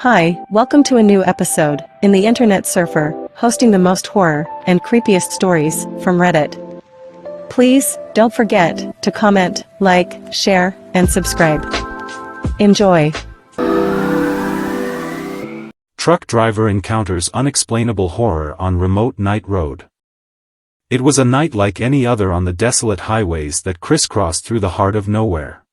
Hi, welcome to a new episode in the Internet Surfer, hosting the most horror and creepiest stories from Reddit. Please don't forget to comment, like, share, and subscribe. Enjoy. Truck driver encounters unexplainable horror on remote night road. It was a night like any other on the desolate highways that crisscrossed through the heart of nowhere.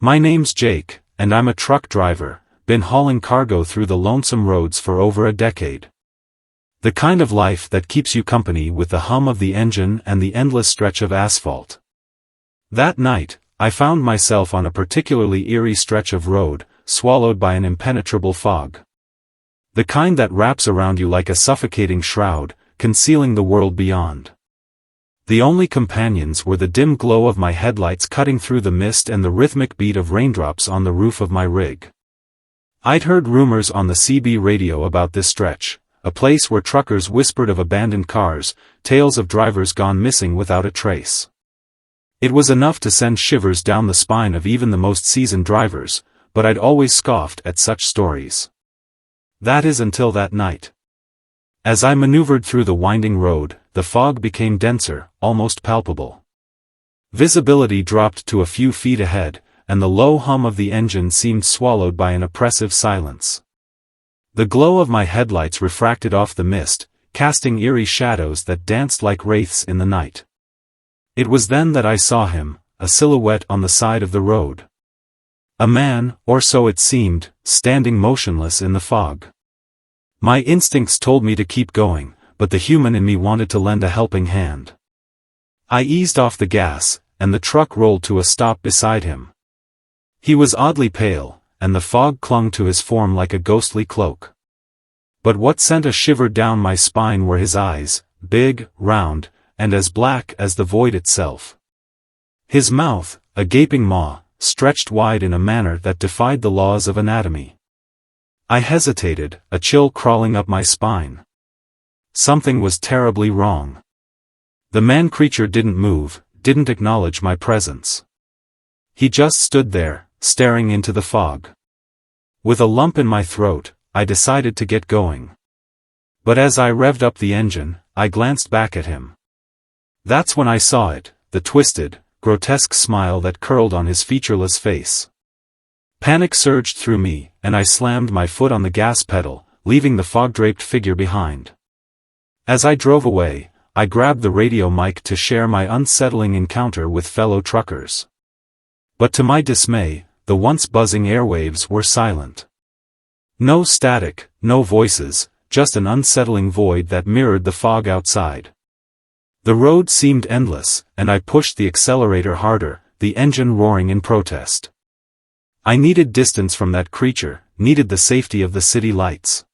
My name's Jake, and I'm a truck driver, been hauling cargo through the lonesome roads for over a decade. The kind of life that keeps you company with the hum of the engine and the endless stretch of asphalt. That night, I found myself on a particularly eerie stretch of road, swallowed by an impenetrable fog. The kind that wraps around you like a suffocating shroud, concealing the world beyond. The only companions were the dim glow of my headlights cutting through the mist and the rhythmic beat of raindrops on the roof of my rig. I'd heard rumors on the CB radio about this stretch, a place where truckers whispered of abandoned cars, tales of drivers gone missing without a trace. It was enough to send shivers down the spine of even the most seasoned drivers, but I'd always scoffed at such stories. That is until that night. As I maneuvered through the winding road, the fog became denser, almost palpable. Visibility dropped to a few feet ahead, and the low hum of the engine seemed swallowed by an oppressive silence. The glow of my headlights refracted off the mist, casting eerie shadows that danced like wraiths in the night. It was then that I saw him, a silhouette on the side of the road. A man, or so it seemed, standing motionless in the fog. My instincts told me to keep going, but the human in me wanted to lend a helping hand. I eased off the gas, and the truck rolled to a stop beside him. He was oddly pale, and the fog clung to his form like a ghostly cloak. But what sent a shiver down my spine were his eyes, big, round, and as black as the void itself. His mouth, a gaping maw, stretched wide in a manner that defied the laws of anatomy. I hesitated, a chill crawling up my spine. Something was terribly wrong. The man-creature didn't move, didn't acknowledge my presence. He just stood there, staring into the fog. With a lump in my throat, I decided to get going. But as I revved up the engine, I glanced back at him. That's when I saw it, the twisted, grotesque smile that curled on his featureless face. Panic surged through me, and I slammed my foot on the gas pedal, leaving the fog-draped figure behind. As I drove away, I grabbed the radio mic to share my unsettling encounter with fellow truckers. But to my dismay, the once buzzing airwaves were silent. No static, no voices, just an unsettling void that mirrored the fog outside. The road seemed endless, and I pushed the accelerator harder, the engine roaring in protest. I needed distance from that creature, needed the safety of the city lights.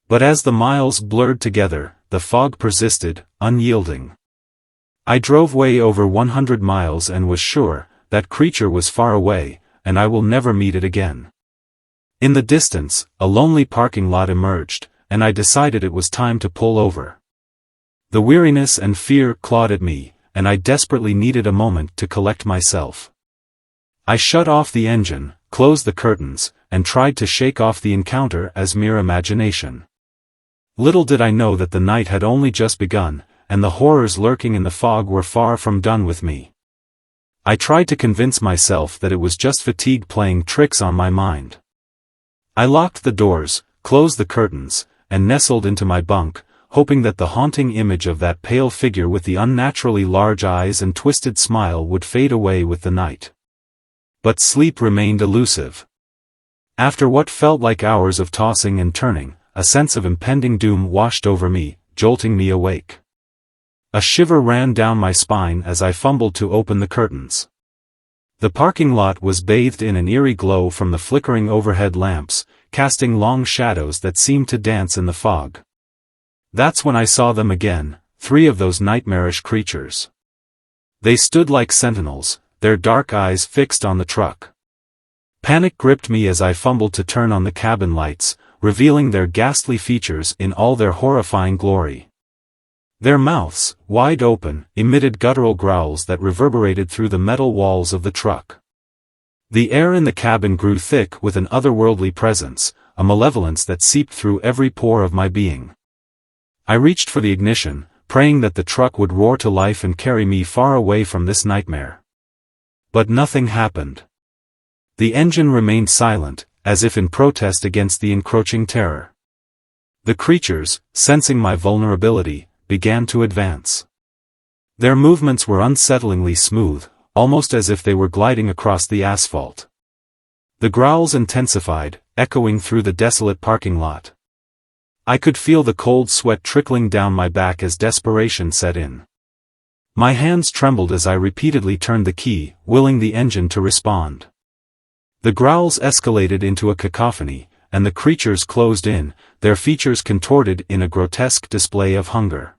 But as the miles blurred together, the fog persisted, unyielding. I drove way over 100 miles and was sure, that creature was far away, and I will never meet it again. In the distance, a lonely parking lot emerged, and I decided it was time to pull over. The weariness and fear clawed at me, and I desperately needed a moment to collect myself. I shut off the engine, closed the curtains, and tried to shake off the encounter as mere imagination. Little did I know that the night had only just begun, and the horrors lurking in the fog were far from done with me. I tried to convince myself that it was just fatigue playing tricks on my mind. I locked the doors, closed the curtains, and nestled into my bunk, hoping that the haunting image of that pale figure with the unnaturally large eyes and twisted smile would fade away with the night. But sleep remained elusive. After what felt like hours of tossing and turning, a sense of impending doom washed over me, jolting me awake. A shiver ran down my spine as I fumbled to open the curtains. The parking lot was bathed in an eerie glow from the flickering overhead lamps, casting long shadows that seemed to dance in the fog. That's when I saw them again, 3 of those nightmarish creatures. They stood like sentinels, their dark eyes fixed on the truck. Panic gripped me as I fumbled to turn on the cabin lights, revealing their ghastly features in all their horrifying glory. Their mouths, wide open, emitted guttural growls that reverberated through the metal walls of the truck. The air in the cabin grew thick with an otherworldly presence, a malevolence that seeped through every pore of my being. I reached for the ignition, praying that the truck would roar to life and carry me far away from this nightmare. But nothing happened. The engine remained silent, as if in protest against the encroaching terror. The creatures, sensing my vulnerability, began to advance. Their movements were unsettlingly smooth, almost as if they were gliding across the asphalt. The growls intensified, echoing through the desolate parking lot. I could feel the cold sweat trickling down my back as desperation set in. My hands trembled as I repeatedly turned the key, willing the engine to respond. The growls escalated into a cacophony, and the creatures closed in, their features contorted in a grotesque display of hunger.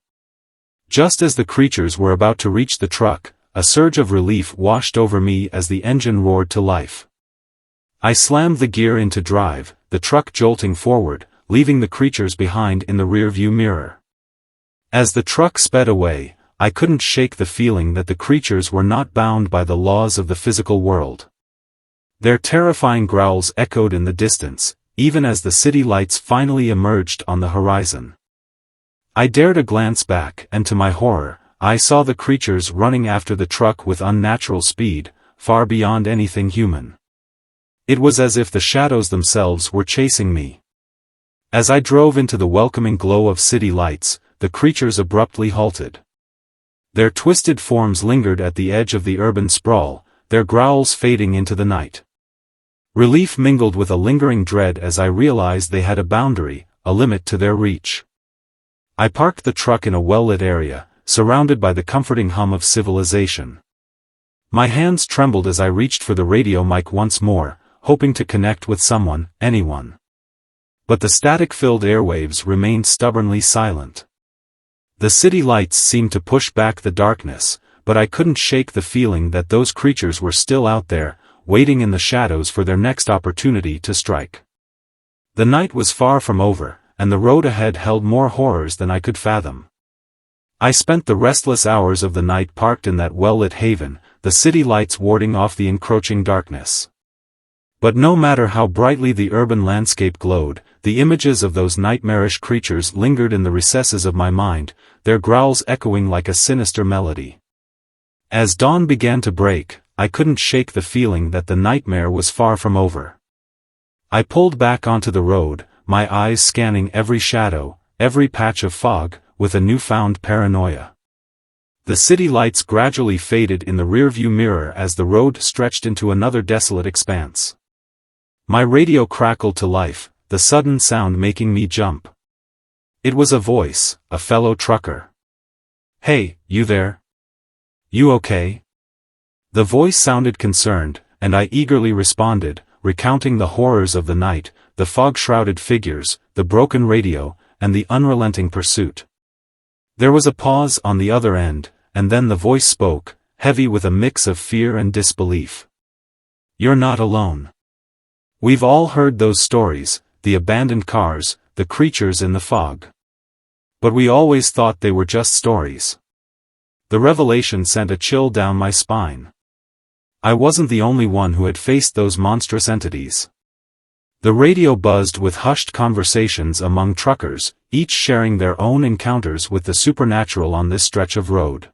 Just as the creatures were about to reach the truck, a surge of relief washed over me as the engine roared to life. I slammed the gear into drive, the truck jolting forward, leaving the creatures behind in the rearview mirror. As the truck sped away, I couldn't shake the feeling that the creatures were not bound by the laws of the physical world. Their terrifying growls echoed in the distance, even as the city lights finally emerged on the horizon. I dared a glance back, and to my horror, I saw the creatures running after the truck with unnatural speed, far beyond anything human. It was as if the shadows themselves were chasing me. As I drove into the welcoming glow of city lights, the creatures abruptly halted. Their twisted forms lingered at the edge of the urban sprawl, their growls fading into the night. Relief mingled with a lingering dread as I realized they had a boundary, a limit to their reach. I parked the truck in a well-lit area, surrounded by the comforting hum of civilization. My hands trembled as I reached for the radio mic once more, hoping to connect with someone, anyone. But the static-filled airwaves remained stubbornly silent. The city lights seemed to push back the darkness, but I couldn't shake the feeling that those creatures were still out there, waiting in the shadows for their next opportunity to strike. The night was far from over, and the road ahead held more horrors than I could fathom. I spent the restless hours of the night parked in that well-lit haven, the city lights warding off the encroaching darkness. But no matter how brightly the urban landscape glowed, the images of those nightmarish creatures lingered in the recesses of my mind, their growls echoing like a sinister melody. As dawn began to break, I couldn't shake the feeling that the nightmare was far from over. I pulled back onto the road, my eyes scanning every shadow, every patch of fog, with a newfound paranoia. The city lights gradually faded in the rearview mirror as the road stretched into another desolate expanse. My radio crackled to life, the sudden sound making me jump. It was a voice, a fellow trucker. "Hey, you there? You okay?" The voice sounded concerned, and I eagerly responded, recounting the horrors of the night, the fog-shrouded figures, the broken radio, and the unrelenting pursuit. There was a pause on the other end, and then the voice spoke, heavy with a mix of fear and disbelief. "You're not alone. We've all heard those stories, the abandoned cars, the creatures in the fog. But we always thought they were just stories." The revelation sent a chill down my spine. I wasn't the only one who had faced those monstrous entities. The radio buzzed with hushed conversations among truckers, each sharing their own encounters with the supernatural on this stretch of road.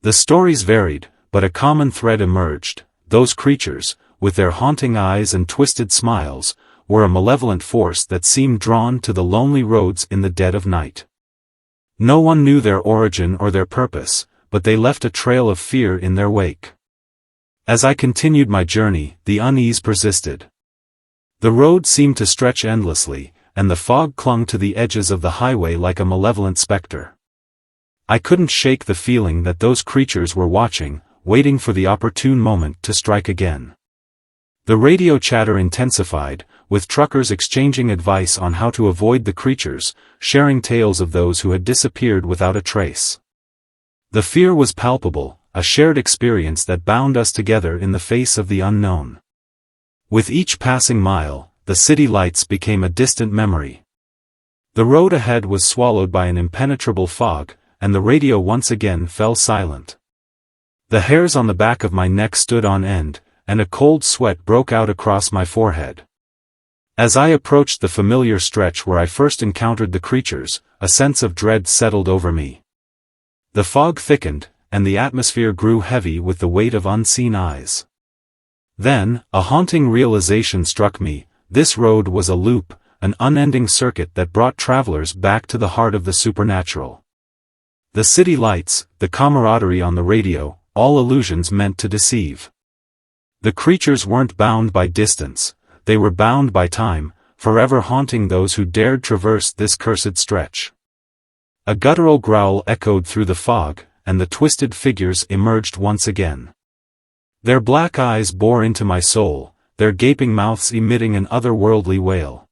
The stories varied, but a common thread emerged: those creatures, with their haunting eyes and twisted smiles, were a malevolent force that seemed drawn to the lonely roads in the dead of night. No one knew their origin or their purpose, but they left a trail of fear in their wake. As I continued my journey, the unease persisted. The road seemed to stretch endlessly, and the fog clung to the edges of the highway like a malevolent specter. I couldn't shake the feeling that those creatures were watching, waiting for the opportune moment to strike again. The radio chatter intensified, with truckers exchanging advice on how to avoid the creatures, sharing tales of those who had disappeared without a trace. The fear was palpable, a shared experience that bound us together in the face of the unknown. With each passing mile, the city lights became a distant memory. The road ahead was swallowed by an impenetrable fog, and the radio once again fell silent. The hairs on the back of my neck stood on end, and a cold sweat broke out across my forehead. As I approached the familiar stretch where I first encountered the creatures, a sense of dread settled over me. The fog thickened, and the atmosphere grew heavy with the weight of unseen eyes. Then, a haunting realization struck me: this road was a loop, an unending circuit that brought travelers back to the heart of the supernatural. The city lights, the camaraderie on the radio, all illusions meant to deceive. The creatures weren't bound by distance, they were bound by time, forever haunting those who dared traverse this cursed stretch. A guttural growl echoed through the fog, and the twisted figures emerged once again. Their black eyes bore into my soul, their gaping mouths emitting an otherworldly wail.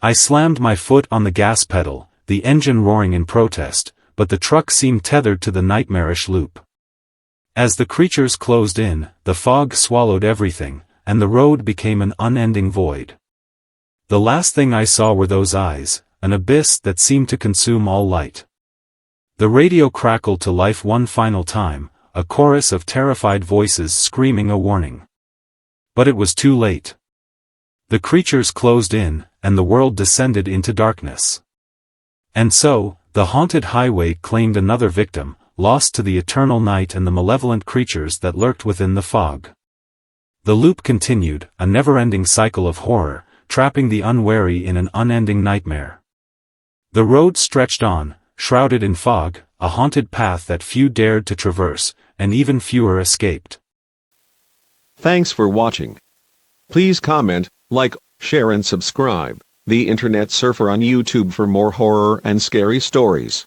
I slammed my foot on the gas pedal, the engine roaring in protest, but the truck seemed tethered to the nightmarish loop. As the creatures closed in, the fog swallowed everything, and the road became an unending void. The last thing I saw were those eyes, an abyss that seemed to consume all light. The radio crackled to life one final time, a chorus of terrified voices screaming a warning. But it was too late. The creatures closed in, and the world descended into darkness. And so, the haunted highway claimed another victim, lost to the eternal night and the malevolent creatures that lurked within the fog. The loop continued, a never-ending cycle of horror, trapping the unwary in an unending nightmare. The road stretched on, shrouded in fog, a haunted path that few dared to traverse, and even fewer escaped. Thanks for watching. Please comment, like, share and subscribe. The Internet Surfer on YouTube for more horror and scary stories.